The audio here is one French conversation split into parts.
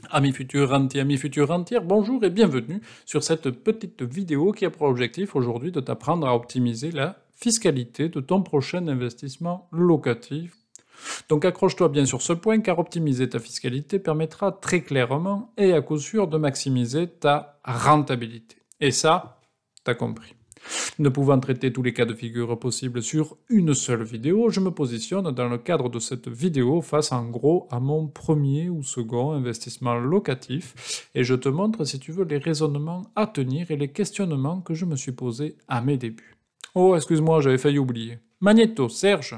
Amis futurs rentiers, amis futurs rentières, bonjour et bienvenue sur cette petite vidéo qui a pour objectif aujourd'hui de t'apprendre à optimiser la fiscalité de ton prochain investissement locatif. Donc accroche-toi bien sur ce point car optimiser ta fiscalité permettra très clairement et à coup sûr de maximiser ta rentabilité. Et ça, t'as compris. Ne pouvant traiter tous les cas de figure possibles sur une seule vidéo, je me positionne dans le cadre de cette vidéo face en gros à mon premier ou second investissement locatif et je te montre si tu veux les raisonnements à tenir et les questionnements que je me suis posés à mes débuts. Oh, excuse-moi, j'avais failli oublier. Magnéto, Serge.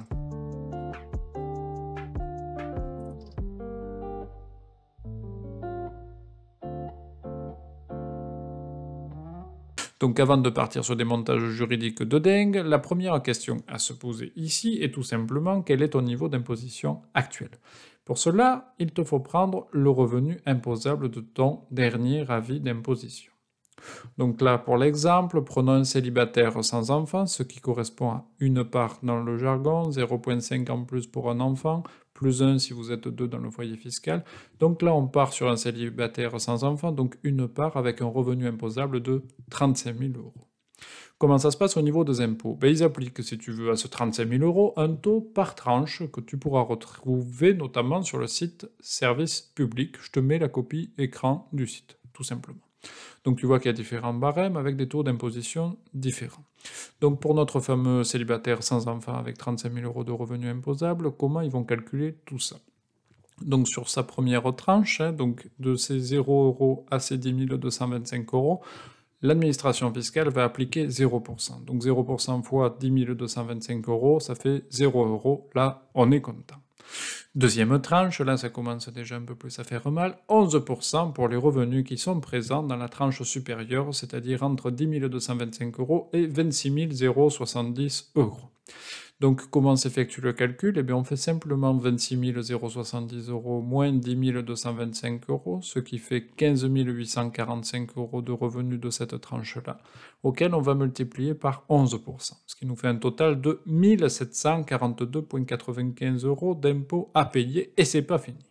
Donc avant de partir sur des montages juridiques de dingue, la première question à se poser ici est tout simplement quel est ton niveau d'imposition actuel. Pour cela, il te faut prendre le revenu imposable de ton dernier avis d'imposition. Donc là, pour l'exemple, prenons un célibataire sans enfant, ce qui correspond à une part dans le jargon, 0,5 en plus pour un enfant, plus 1 si vous êtes deux dans le foyer fiscal. Donc là, on part sur un célibataire sans enfant, donc une part avec un revenu imposable de 35 000 euros. Comment ça se passe au niveau des impôts? Ils appliquent, si tu veux, à ce 35 000 euros, un taux par tranche que tu pourras retrouver notamment sur le site Service Public. Je te mets la copie écran du site, tout simplement. Donc tu vois qu'il y a différents barèmes avec des taux d'imposition différents. Donc pour notre fameux célibataire sans enfant avec 35 000 euros de revenus imposables, comment ils vont calculer tout ça? Donc sur sa première tranche, donc de ces 0 euros à ces 10 225 euros, l'administration fiscale va appliquer 0%. Donc 0% fois 10 225 euros, ça fait 0 euros. Là, on est content. Deuxième tranche, là ça commence déjà un peu plus à faire mal, 11% pour les revenus qui sont présents dans la tranche supérieure, c'est-à-dire entre 10 225 euros et 26 070 euros. Donc comment s'effectue le calcul? Eh bien on fait simplement 26 070 euros moins 10 225 euros, ce qui fait 15 845 euros de revenus de cette tranche-là, auquel on va multiplier par 11%, ce qui nous fait un total de 1742,95 euros d'impôts à payer, et c'est pas fini.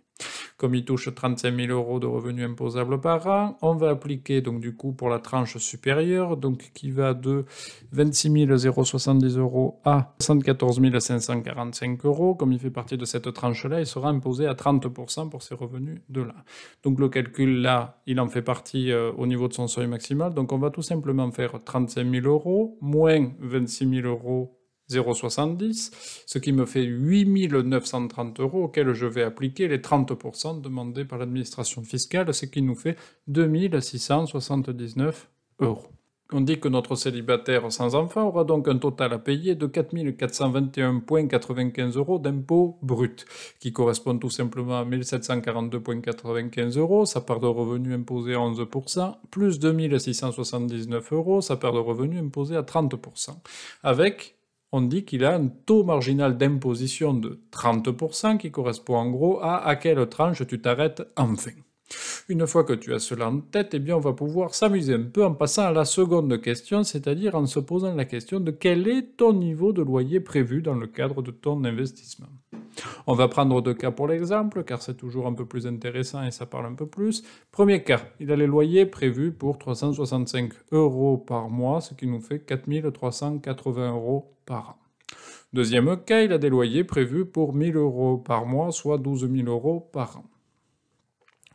Comme il touche 35 000 euros de revenus imposables par an, on va appliquer donc du coup pour la tranche supérieure, donc qui va de 26 070 euros à 74 545 euros. Comme il fait partie de cette tranche-là, il sera imposé à 30% pour ces revenus de là. Donc le calcul là, il en fait partie au niveau de son seuil maximal. Donc on va tout simplement faire 35 000 euros moins 26 000 euros 0,70, ce qui me fait 8 930 euros auxquels je vais appliquer les 30% demandés par l'administration fiscale, ce qui nous fait 2 679 euros. On dit que notre célibataire sans enfant aura donc un total à payer de 4 421,95 euros d'impôts bruts, qui correspond tout simplement à 1 742,95 euros, sa part de revenu imposée à 11%, plus 2 679 euros, sa part de revenu imposée à 30%, avec on dit qu'il a un taux marginal d'imposition de 30% qui correspond en gros à quelle tranche tu t'arrêtes enfin. Une fois que tu as cela en tête, eh bien on va pouvoir s'amuser un peu en passant à la seconde question, c'est-à-dire en se posant la question de quel est ton niveau de loyer prévu dans le cadre de ton investissement. On va prendre deux cas pour l'exemple, car c'est toujours un peu plus intéressant et ça parle un peu plus. Premier cas, il a les loyers prévus pour 365 euros par mois, ce qui nous fait 4 380 euros par an. Deuxième cas, il a des loyers prévus pour 1 000 euros par mois, soit 12 000 euros par an.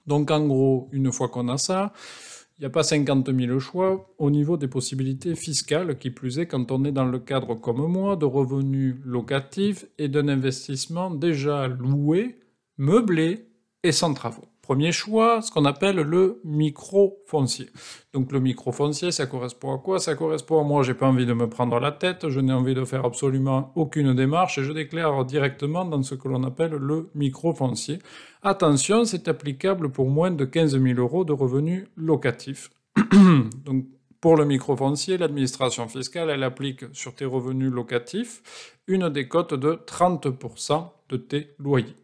Donc en gros, une fois qu'on a ça, il n'y a pas 50 000 choix au niveau des possibilités fiscales, qui plus est quand on est dans le cadre comme moi de revenus locatifs et d'un investissement déjà loué, meublé et sans travaux. Premier choix, ce qu'on appelle le micro-foncier. Donc le micro-foncier, ça correspond à quoi? Ça correspond à moi, j'ai pas envie de me prendre la tête, je n'ai envie de faire absolument aucune démarche et je déclare directement dans ce que l'on appelle le micro-foncier. Attention, c'est applicable pour moins de 15 000 euros de revenus locatifs. Donc pour le micro-foncier, l'administration fiscale, elle applique sur tes revenus locatifs une décote de 30% de tes loyers.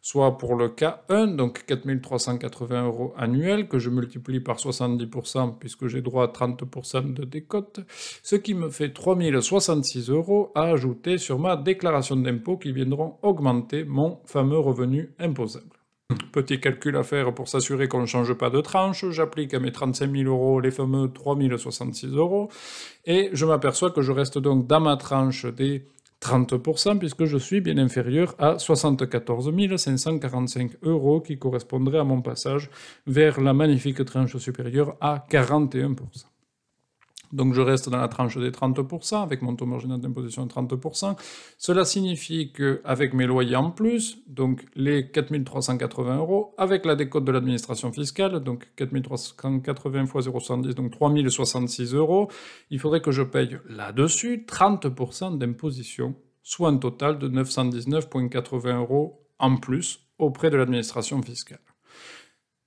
Soit pour le cas 1, donc 4 380 euros annuels, que je multiplie par 70% puisque j'ai droit à 30% de décote, ce qui me fait 3 066 euros à ajouter sur ma déclaration d'impôt qui viendront augmenter mon fameux revenu imposable. Petit calcul à faire pour s'assurer qu'on ne change pas de tranche. J'applique à mes 35 000 euros les fameux 3 066 euros. Et je m'aperçois que je reste donc dans ma tranche des 30%, puisque je suis bien inférieur à 74 545 euros, qui correspondrait à mon passage vers la magnifique tranche supérieure à 41%. Donc je reste dans la tranche des 30%, avec mon taux marginal d'imposition de 30%. Cela signifie qu'avec mes loyers en plus, donc les 4 380 euros, avec la décote de l'administration fiscale, donc 4 380 x 0,70, donc 3 066 euros, il faudrait que je paye là-dessus 30% d'imposition, soit un total de 919,80 euros en plus auprès de l'administration fiscale,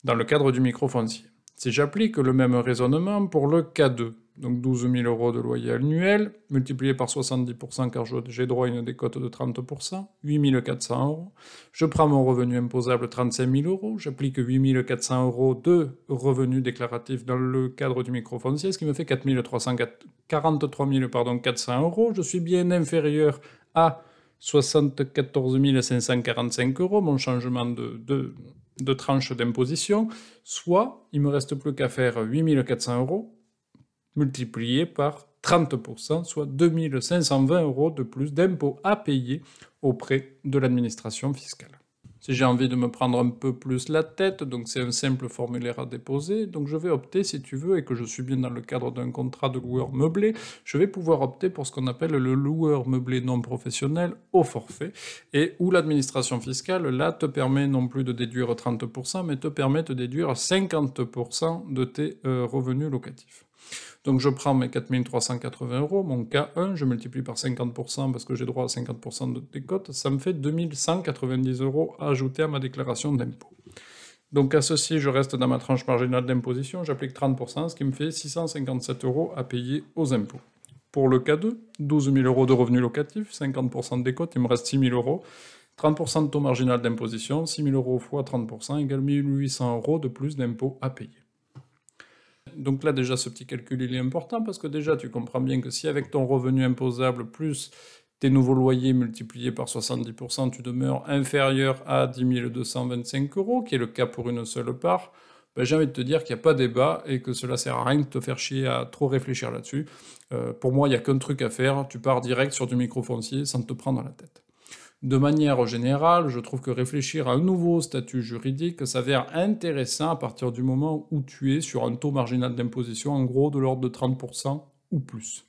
dans le cadre du microfoncier. Si j'applique le même raisonnement pour le K2, donc 12 000 euros de loyer annuel, multiplié par 70% car j'ai droit à une décote de 30%, 8 400 euros. Je prends mon revenu imposable 35 000 euros, j'applique 8 400 euros de revenus déclaratifs dans le cadre du microfoncier, ce qui me fait 43 400 euros. Je suis bien inférieur à 74 545 euros, mon changement de tranche d'imposition, soit il me reste plus qu'à faire 8 400 euros multiplié par 30%, soit 2 520 euros de plus d'impôts à payer auprès de l'administration fiscale. Si j'ai envie de me prendre un peu plus la tête, donc c'est un simple formulaire à déposer, donc je vais opter, si tu veux, et que je suis bien dans le cadre d'un contrat de loueur meublé, je vais pouvoir opter pour ce qu'on appelle le loueur meublé non professionnel au forfait, et où l'administration fiscale, là, te permet non plus de déduire 30%, mais te permet de déduire 50% de tes revenus locatifs. Donc je prends mes 4 380 euros, mon K1, je multiplie par 50% parce que j'ai droit à 50% de décote, ça me fait 2 190 euros à ajouter à ma déclaration d'impôt. Donc à ceci, je reste dans ma tranche marginale d'imposition, j'applique 30%, ce qui me fait 657 euros à payer aux impôts. Pour le K2, 12 000 euros de revenus locatifs, 50% de décote, il me reste 6 000 euros. 30% de taux marginal d'imposition, 6 000 euros x 30% égale 1 800 euros de plus d'impôts à payer. Donc là déjà ce petit calcul il est important parce que déjà tu comprends bien que si avec ton revenu imposable plus tes nouveaux loyers multipliés par 70%, tu demeures inférieur à 10 225 euros, qui est le cas pour une seule part, ben, j'ai envie de te dire qu'il n'y a pas débat et que cela sert à rien de te faire chier à trop réfléchir là-dessus. Pour moi, il n'y a qu'un truc à faire, tu pars direct sur du microfoncier sans te prendre la tête. De manière générale, je trouve que réfléchir à un nouveau statut juridique s'avère intéressant à partir du moment où tu es sur un taux marginal d'imposition en gros de l'ordre de 30% ou plus.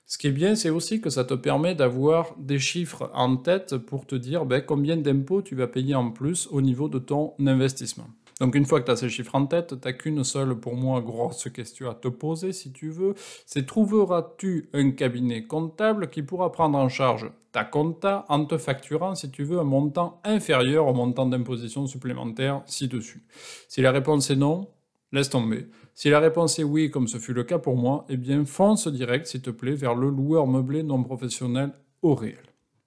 Ce qui est bien, c'est aussi que ça te permet d'avoir des chiffres en tête pour te dire combien d'impôts tu vas payer en plus au niveau de ton investissement. Donc une fois que tu as ces chiffres en tête, tu n'as qu'une seule, pour moi, grosse question à te poser, si tu veux, c'est trouveras-tu un cabinet comptable qui pourra prendre en charge ta compta en te facturant, si tu veux, un montant inférieur au montant d'imposition supplémentaire ci-dessus. Si la réponse est non, laisse tomber. Si la réponse est oui, comme ce fut le cas pour moi, eh bien fonce direct, s'il te plaît, vers le loueur meublé non professionnel au réel.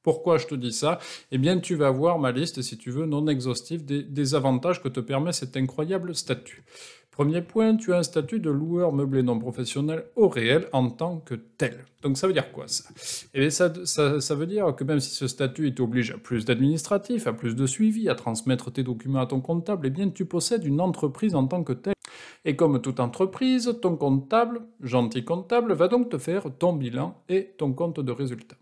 Pourquoi je te dis ça? Eh bien, tu vas voir ma liste, si tu veux, non exhaustive des avantages que te permet cet incroyable statut. Premier point, tu as un statut de loueur meublé non professionnel au réel en tant que tel. Donc ça veut dire quoi ça? Eh bien ça veut dire que même si ce statut t'oblige à plus d'administratif, à plus de suivi, à transmettre tes documents à ton comptable, eh bien tu possèdes une entreprise en tant que telle. Et comme toute entreprise, ton comptable, gentil comptable, va donc te faire ton bilan et ton compte de résultat.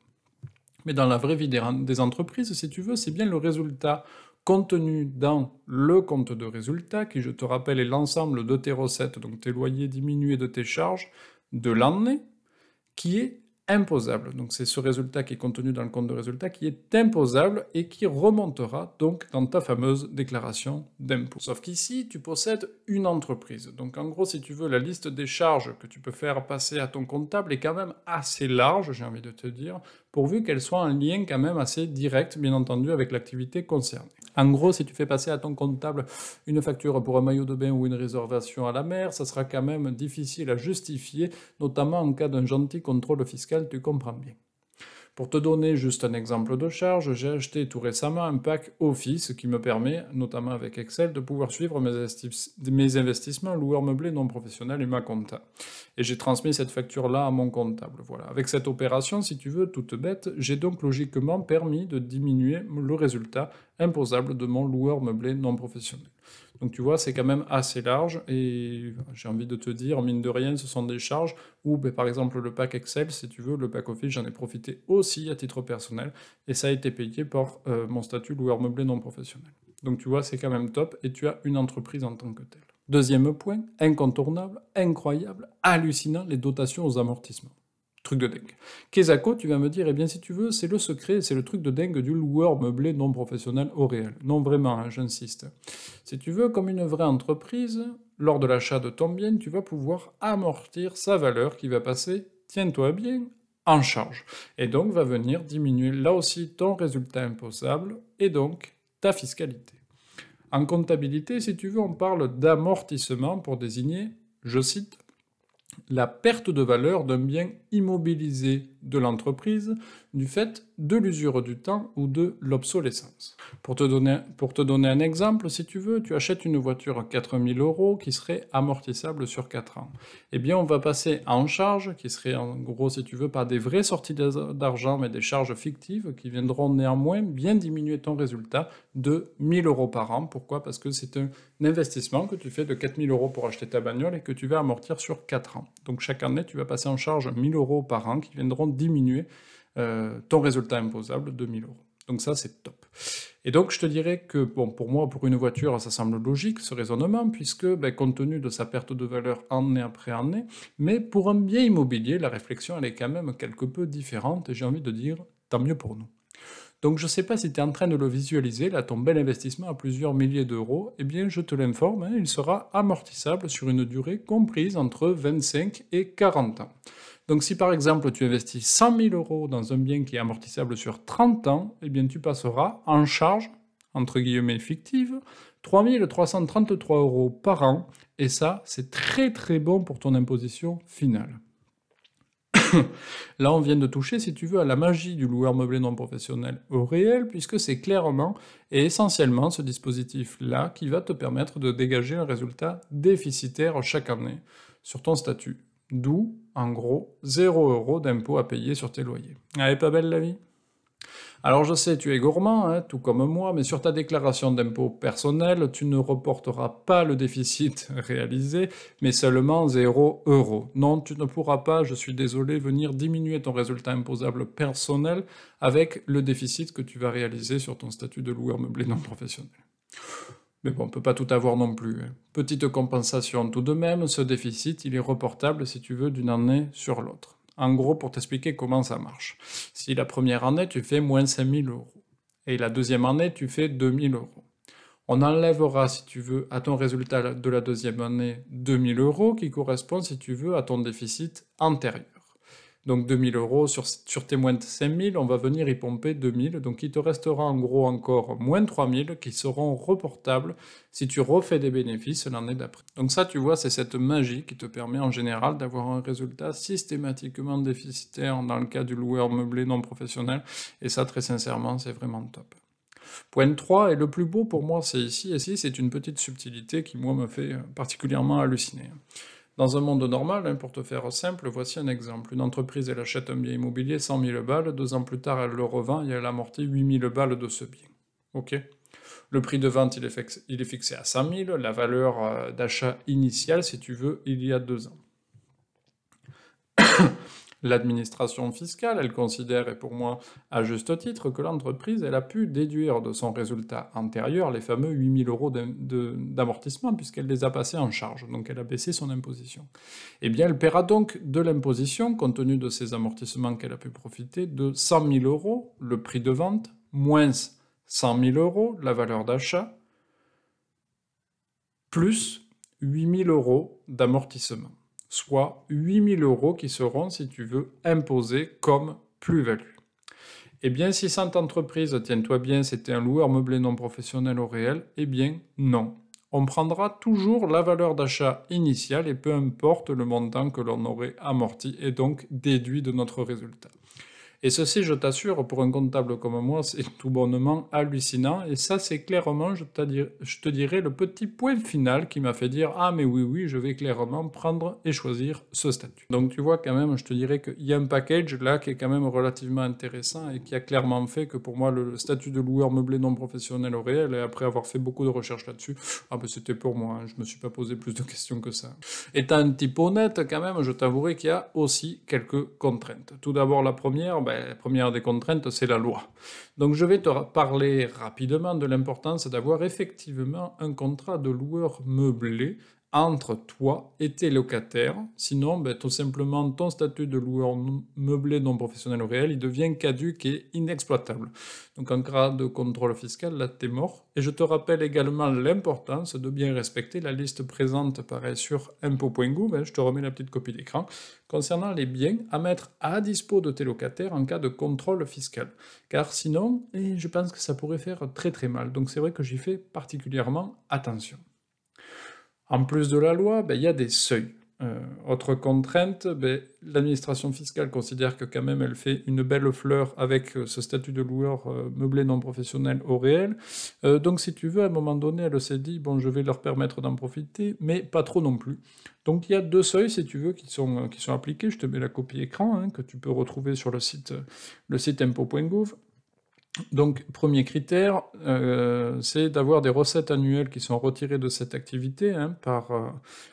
Mais dans la vraie vie des entreprises, si tu veux, c'est bien le résultat contenu dans le compte de résultat, qui, je te rappelle, est l'ensemble de tes recettes, donc tes loyers diminués de tes charges, de l'année, qui est imposable. Donc c'est ce résultat qui est contenu dans le compte de résultat qui est imposable et qui remontera donc dans ta fameuse déclaration d'impôt. Sauf qu'ici, tu possèdes une entreprise. Donc en gros, si tu veux, la liste des charges que tu peux faire passer à ton comptable est quand même assez large, j'ai envie de te dire, pourvu qu'elle soit en lien quand même assez direct, bien entendu, avec l'activité concernée. En gros, si tu fais passer à ton comptable une facture pour un maillot de bain ou une réservation à la mer, ça sera quand même difficile à justifier, notamment en cas d'un gentil contrôle fiscal, tu comprends bien. Pour te donner juste un exemple de charge, j'ai acheté tout récemment un pack Office qui me permet, notamment avec Excel, de pouvoir suivre mes investissements loueurs meublés non professionnels et ma compta. Et j'ai transmis cette facture-là à mon comptable. Voilà. Avec cette opération, si tu veux, toute bête, j'ai donc logiquement permis de diminuer le résultat imposable de mon loueur meublé non professionnel. Donc tu vois, c'est quand même assez large et j'ai envie de te dire, mine de rien, ce sont des charges où, par exemple, le pack Excel, si tu veux, le pack Office, j'en ai profité aussi à titre personnel et ça a été payé par mon statut loueur meublé non professionnel. Donc tu vois, c'est quand même top et tu as une entreprise en tant que telle. Deuxième point, incontournable, incroyable, hallucinant, les dotations aux amortissements. Truc de dingue. Kesako, tu vas me dire, eh bien si tu veux, c'est le secret, c'est le truc de dingue du loueur meublé non professionnel au réel. Non vraiment, hein, j'insiste. Si tu veux, comme une vraie entreprise, lors de l'achat de ton bien, tu vas pouvoir amortir sa valeur qui va passer, tiens-toi bien, en charge. Et donc va venir diminuer là aussi ton résultat imposable et donc ta fiscalité. En comptabilité, si tu veux, on parle d'amortissement pour désigner, je cite, la perte de valeur d'un bien immobilisé de l'entreprise du fait de l'usure du temps ou de l'obsolescence. Pour te donner un exemple, si tu veux, tu achètes une voiture à 4 000 € qui serait amortissable sur 4 ans. Eh bien, on va passer en charge, qui serait en gros, si tu veux, pas des vraies sorties d'argent, mais des charges fictives qui viendront néanmoins bien diminuer ton résultat de 1 000 € par an. Pourquoi? Parce que c'est un investissement que tu fais de 4 000 € pour acheter ta bagnole et que tu vas amortir sur 4 ans. Donc chaque année, tu vas passer en charge 1 000 € par an qui viendront diminuer ton résultat imposable de 1 000 €. Donc ça, c'est top. Et donc je te dirais que, bon, pour moi, pour une voiture, ça semble logique, ce raisonnement, puisque, compte tenu de sa perte de valeur année après année, mais pour un bien immobilier, la réflexion, elle est quand même quelque peu différente, et j'ai envie de dire, tant mieux pour nous. Donc je ne sais pas si tu es en train de le visualiser, là, ton bel investissement à plusieurs milliers d'euros, eh bien je te l'informe, hein, il sera amortissable sur une durée comprise entre 25 et 40 ans. Donc si par exemple tu investis 100 000 € dans un bien qui est amortissable sur 30 ans, eh bien tu passeras en charge, entre guillemets fictive, 3 333 € par an, et ça c'est très très bon pour ton imposition finale. Là, on vient de toucher, si tu veux, à la magie du loueur meublé non professionnel au réel, puisque c'est clairement et essentiellement ce dispositif-là qui va te permettre de dégager un résultat déficitaire chaque année sur ton statut. D'où, en gros, 0 € d'impôt à payer sur tes loyers. Elle est pas belle la vie? Alors je sais, tu es gourmand, hein, tout comme moi, mais sur ta déclaration d'impôt personnel, tu ne reporteras pas le déficit réalisé, mais seulement 0 €. Non, tu ne pourras pas, je suis désolé, venir diminuer ton résultat imposable personnel avec le déficit que tu vas réaliser sur ton statut de loueur meublé non professionnel. Mais bon, on ne peut pas tout avoir non plus, hein. Petite compensation tout de même, ce déficit, il est reportable si tu veux d'une année sur l'autre. En gros, pour t'expliquer comment ça marche. Si la première année, tu fais moins 5 000 € et la deuxième année, tu fais 2 000 €. On enlèvera, si tu veux, à ton résultat de la deuxième année 2 000 € qui correspond, si tu veux, à ton déficit antérieur. Donc 2 000 € sur tes moins de 5 000, on va venir y pomper 2 000, donc il te restera en gros encore moins 3 000 qui seront reportables si tu refais des bénéfices l'année d'après. Donc ça, tu vois, c'est cette magie qui te permet en général d'avoir un résultat systématiquement déficitaire dans le cas du loueur meublé non professionnel, et ça, très sincèrement, c'est vraiment top. Point 3, et le plus beau pour moi, c'est ici, et ici, c'est une petite subtilité qui, moi, me fait particulièrement halluciner. Dans un monde normal, hein, pour te faire simple, voici un exemple. Une entreprise, elle achète un bien immobilier 100 000 balles, 2 ans plus tard, elle le revend et elle amortit 8 000 balles de ce bien. Ok. Le prix de vente, il est fixé à 100 000, la valeur d'achat initiale, si tu veux, il y a 2 ans. L'administration fiscale, elle considère, et pour moi à juste titre, que l'entreprise elle a pu déduire de son résultat antérieur les fameux 8 000 € d'amortissement puisqu'elle les a passés en charge, donc elle a baissé son imposition. Eh bien, elle paiera donc de l'imposition, compte tenu de ces amortissements qu'elle a pu profiter, de 100 000 €, le prix de vente, moins 100 000 €, la valeur d'achat, plus 8 000 € d'amortissement. Soit 8 000 € qui seront, si tu veux, imposés comme plus-value. Eh bien, si cette entreprise, tiens-toi bien, c'était un loueur meublé non professionnel au réel, eh bien, non. On prendra toujours la valeur d'achat initiale et peu importe le montant que l'on aurait amorti et donc déduit de notre résultat. Et ceci, je t'assure, pour un comptable comme moi, c'est tout bonnement hallucinant. Et ça, c'est clairement, je te dirais, le petit point final qui m'a fait dire « Ah, mais oui, oui, je vais clairement prendre et choisir ce statut ». Donc tu vois, quand même, je te dirais qu'il y a un package là qui est quand même relativement intéressant et qui a clairement fait que pour moi, le statut de loueur meublé non professionnel au réel, et après avoir fait beaucoup de recherches là-dessus, ah ben c'était pour moi, hein, je me suis pas posé plus de questions que ça. Étant un petit peu honnête, quand même, je t'avouerai qu'il y a aussi quelques contraintes. Tout d'abord, la première des contraintes, c'est la loi. Donc je vais te parler rapidement de l'importance d'avoir effectivement un contrat de loueur meublé entre toi et tes locataires. Sinon, tout simplement, ton statut de loueur meublé non professionnel au réel, il devient caduc et inexploitable. Donc en cas de contrôle fiscal, là, t'es mort. Et je te rappelle également l'importance de bien respecter la liste présente, pareil, sur impôt.gouv, je te remets la petite copie d'écran, concernant les biens à mettre à dispo de tes locataires en cas de contrôle fiscal. Car sinon, je pense que ça pourrait faire très très mal. Donc c'est vrai que j'y fais particulièrement attention. En plus de la loi, il y a des seuils. Autre contrainte, l'administration fiscale considère que quand même elle fait une belle fleur avec ce statut de loueur meublé non professionnel au réel. Donc si tu veux, à un moment donné, elle s'est dit, bon, je vais leur permettre d'en profiter, mais pas trop non plus. Donc il y a deux seuils, si tu veux, qui sont appliqués. Je te mets la copie écran, hein, que tu peux retrouver sur le site impôt.gouv. Donc, premier critère, c'est d'avoir des recettes annuelles qui sont retirées de cette activité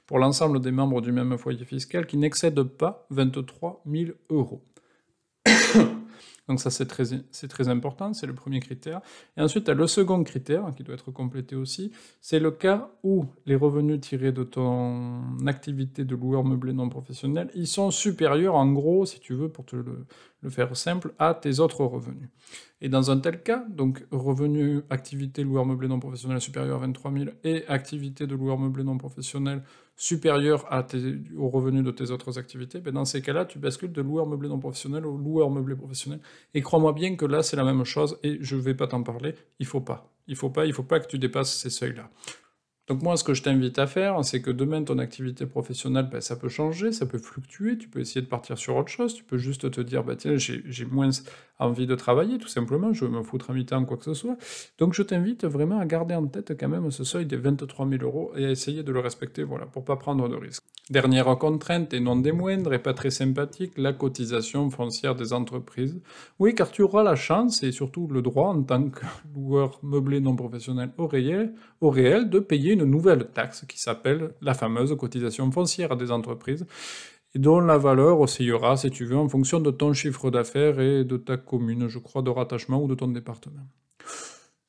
pour l'ensemble des membres du même foyer fiscal qui n'excèdent pas 23 000 euros. Donc ça, c'est très important, c'est le premier critère. Et ensuite, tu as le second critère, qui doit être complété aussi, c'est le cas où les revenus tirés de ton activité de loueur meublé non professionnel, ils sont supérieurs, en gros, si tu veux, pour te le faire simple, à tes autres revenus. Et dans un tel cas, donc revenu activité loueur meublé non professionnel supérieur à 23 000 et activité de loueur meublé non professionnel supérieur aux revenus de tes autres activités, dans ces cas-là, tu bascules de loueur meublé non professionnel au loueur meublé professionnel. Et crois-moi bien que là, c'est la même chose et je ne vais pas t'en parler. Il faut pas que tu dépasses ces seuils-là. Donc moi, ce que je t'invite à faire, c'est que demain, ton activité professionnelle, ça peut changer, ça peut fluctuer, tu peux essayer de partir sur autre chose, tu peux juste te dire, tiens, j'ai moins envie de travailler, tout simplement, je veux me foutre à mi-temps, quoi que ce soit. Donc je t'invite vraiment à garder en tête quand même ce seuil des 23 000 euros et à essayer de le respecter, voilà, pour pas prendre de risques. Dernière contrainte, et non des moindres, et pas très sympathique, la cotisation foncière des entreprises. Oui, car tu auras la chance, et surtout le droit, en tant que loueur meublé non professionnel au réel, de payer une nouvelle taxe qui s'appelle la fameuse cotisation foncière des entreprises, et dont la valeur oscillera, si tu veux, en fonction de ton chiffre d'affaires et de ta commune, je crois, de rattachement ou de ton département.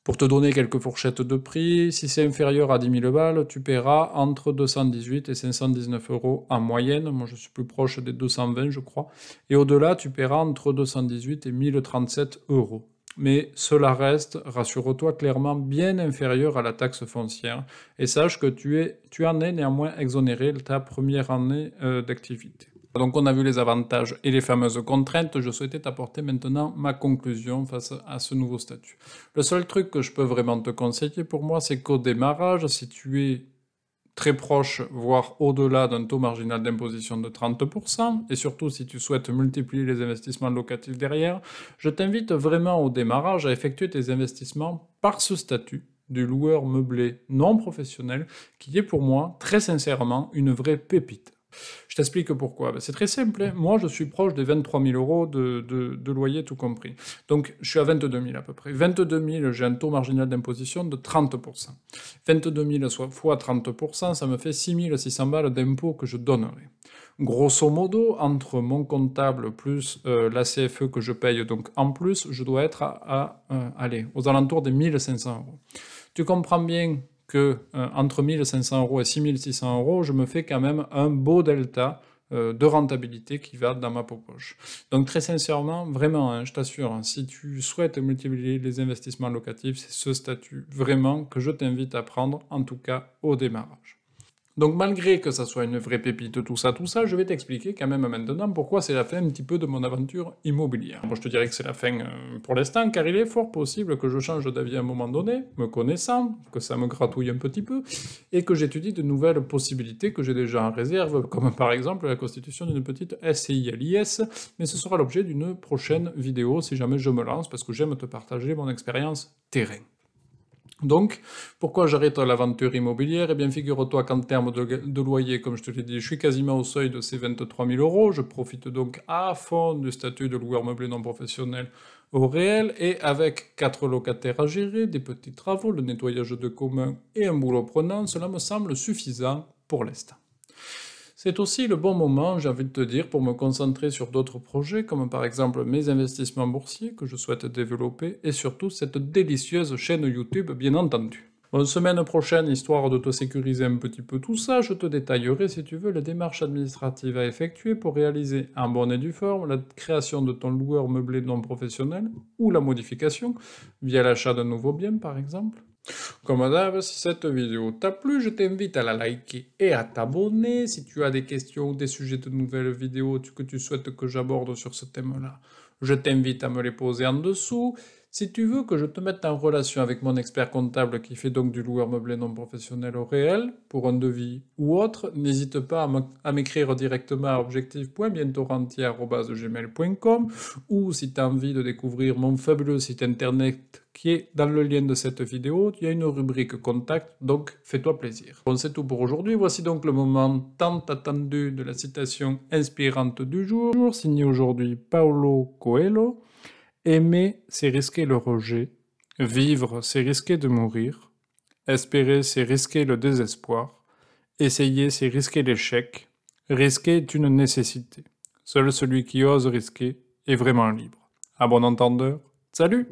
Pour te donner quelques fourchettes de prix, si c'est inférieur à 10 000 balles, tu paieras entre 218 et 519 euros en moyenne. Moi, je suis plus proche des 220, je crois. Et au-delà, tu paieras entre 218 et 1037 euros. Mais cela reste, rassure-toi, clairement bien inférieur à la taxe foncière. Et sache que tu en es néanmoins exonéré ta première année d'activité. Donc on a vu les avantages et les fameuses contraintes, je souhaitais t'apporter maintenant ma conclusion face à ce nouveau statut. Le seul truc que je peux vraiment te conseiller pour moi, c'est qu'au démarrage, si tu es très proche, voire au-delà d'un taux marginal d'imposition de 30%, et surtout si tu souhaites multiplier les investissements locatifs derrière, je t'invite vraiment au démarrage à effectuer tes investissements par ce statut du loueur meublé non professionnel, qui est pour moi, très sincèrement, une vraie pépite. Je t'explique pourquoi. C'est très simple. Hein. Moi, je suis proche des 23 000 euros de loyer tout compris. Donc, je suis à 22 000 à peu près. 22 000, j'ai un taux marginal d'imposition de 30%. 22 000 fois 30%, ça me fait 6 600 balles d'impôts que je donnerai. Grosso modo, entre mon comptable plus la CFE que je paye donc en plus, je dois être aux alentours des 1 500 euros. Tu comprends bien que entre 1 500 euros et 6 600 euros, je me fais quand même un beau delta de rentabilité qui va dans ma poche. Donc très sincèrement, vraiment, hein, je t'assure, hein, si tu souhaites multiplier les investissements locatifs, c'est ce statut vraiment que je t'invite à prendre, en tout cas au démarrage. Donc malgré que ça soit une vraie pépite, tout ça, je vais t'expliquer quand même maintenant pourquoi c'est la fin un petit peu de mon aventure immobilière. Moi je te dirais que c'est la fin pour l'instant, car il est fort possible que je change d'avis à un moment donné, me connaissant, que ça me gratouille un petit peu, et que j'étudie de nouvelles possibilités que j'ai déjà en réserve, comme par exemple la constitution d'une petite SCI à l'IS, mais ce sera l'objet d'une prochaine vidéo si jamais je me lance, parce que j'aime te partager mon expérience terrain. Donc, pourquoi j'arrête l'aventure immobilière? Eh bien, figure-toi qu'en termes de loyer, comme je te l'ai dit, je suis quasiment au seuil de ces 23 000 €. Je profite donc à fond du statut de loueur meublé non professionnel au réel, et avec 4 locataires à gérer, des petits travaux, le nettoyage de communs et un boulot prenant, cela me semble suffisant pour l'instant. C'est aussi le bon moment, j'ai envie de te dire, pour me concentrer sur d'autres projets, comme par exemple mes investissements boursiers que je souhaite développer, et surtout cette délicieuse chaîne YouTube, bien entendu. Bon, semaine prochaine, histoire de te sécuriser un petit peu tout ça, je te détaillerai, si tu veux, les démarches administratives à effectuer pour réaliser en bonne et due forme la création de ton loueur meublé non professionnel, ou la modification, via l'achat d'un nouveau bien par exemple. Comme d'hab, si cette vidéo t'a plu, je t'invite à la liker et à t'abonner. Si tu as des questions ou des sujets de nouvelles vidéos que tu souhaites que j'aborde sur ce thème-là, je t'invite à me les poser en dessous. Si tu veux que je te mette en relation avec mon expert comptable qui fait donc du loueur meublé non professionnel au réel, pour un devis ou autre, n'hésite pas à m'écrire directement à objectif.bientorrentier@gmail.com, ou si tu as envie de découvrir mon fabuleux site internet qui est dans le lien de cette vidéo, il y a une rubrique contact, donc fais-toi plaisir. Bon, c'est tout pour aujourd'hui. Voici donc le moment tant attendu de la citation inspirante du jour, signée aujourd'hui Paulo Coelho. Aimer, c'est risquer le rejet. Vivre, c'est risquer de mourir. Espérer, c'est risquer le désespoir. Essayer, c'est risquer l'échec. Risquer est une nécessité. Seul celui qui ose risquer est vraiment libre. À bon entendeur, salut!